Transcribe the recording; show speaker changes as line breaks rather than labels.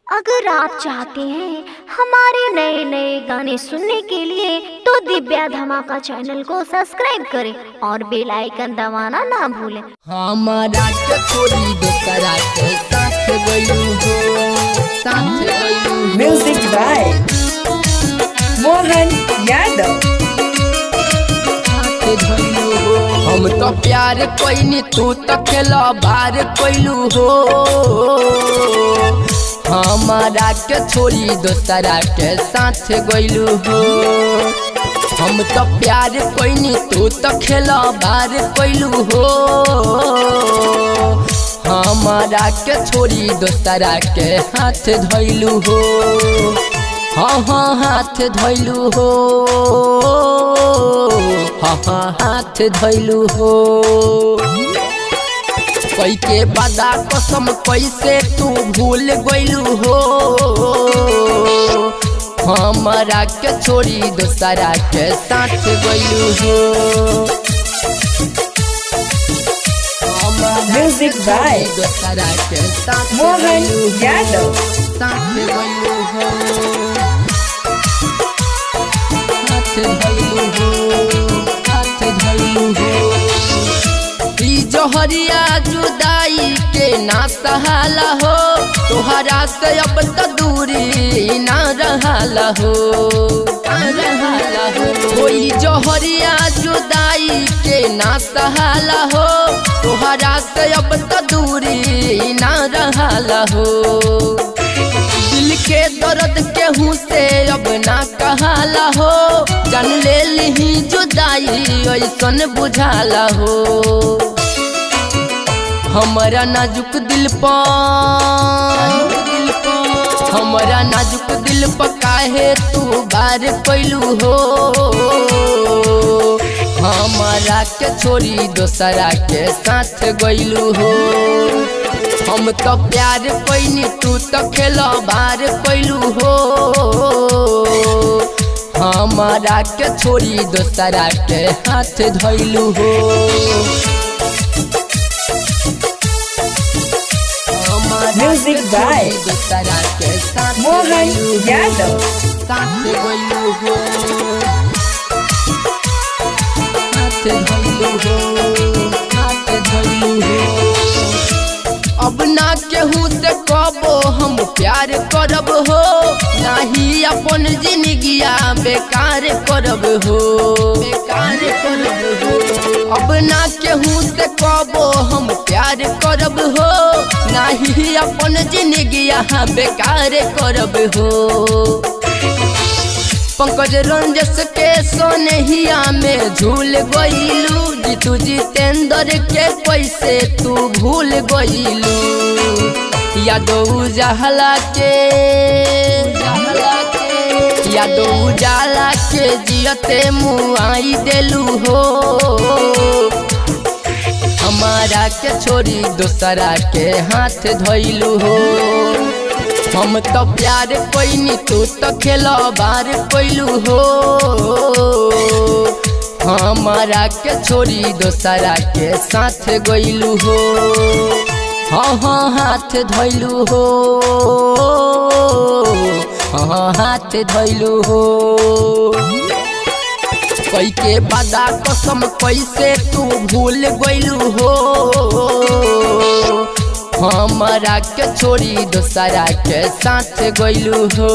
अगर आप चाहते हैं हमारे नए नए गाने सुनने के लिए तो दिव्या धमाका चैनल को सब्सक्राइब करें और बेल आइकन दबाना ना भूलें।
हमारा के छोड़ी दूसरा के साथ गइलू हो, साथ गइलू हो।
Music by Mohan Yadav.
हम तो प्यार कोई तू तो खेला बार कोइलू हो। हमारा के छोड़ी दूसरा के साथ गइलू हो। हम तो प्यार कोई तू तो खेला बार कोइलू हो। हमारा के छोड़ी दूसरा के हाथ धइलू हो। हाँ हाँ हाथ धइलू हो, हाँ हाँ हाथ धइलू हो। कोई के बदा कसम कैसे तू भूल गइलू हो। हमारा के छोड़ी दूसरा के साथ गइलू हो।
म्यूजिक बाय
दूसरा के साथ
मोहन यादव।
साथ गइलू हो, हाथ धइलू हो, हाथ धइलू हो। जोहरिया जुदाई के ना सहाला हो। तोहरा से अब तो दूरी ना रहाला हो, रहाला हो। कोई जोहरिया जुदाई के ना सहाला हो। तोहरा से अब तो दूरी ना रहाला हो। दिल के दर्द केहू से अब ना कहाला हो। जान ले ली जुदाई ऐसन बुझाला हो। हमारा नाजुक दिल पर, हमारा नाजुक दिल पर काहे तू बार कोइलू हो। हमारा के छोड़ी दूसरा के साथ गइलू हो। हम तो प्यार कोई तू तो खेलो बार कोइलू हो। हमारा के छोड़ी दूसरा के हाथ धइलू हो।
म्यूजिक बाय
दूसरा के साथ
मोहन यादव।
साथ गइलू हो, हाथ धइलू हो, हाथ धइलू हो। अब ना केहू से कबो हम प्यार करब हो। नाही अपन जिंदगिया बेकार करब हो, बेकार करब हो। अब ना केहू से कबो हम प्यार करब हो। नाही अपन जिंदगिया बेकार करब हो। पंकज रंजस के सोनहिया में झूल गइलू। जीतू जितेंद्र के कैसे तू भूल गइलू। यादव उजाला के, यादव उजाला के जियते मुआई देलू हो। हमारा के छोड़ी दूसरा के हाथ धइलू हो। हम तो प्यार कोई तू तो खेलो बार कोइलू हो। हमारा के छोड़ी दूसरा के साथ गइलू हो। हाँ हाँ हाथ धइलू हो, हाँ हाथ धइलू हो। कोई के बदा कसम कैसे तू भूल गइलू हो। हमारा के छोड़ी दूसरा के साथ गइलू हो।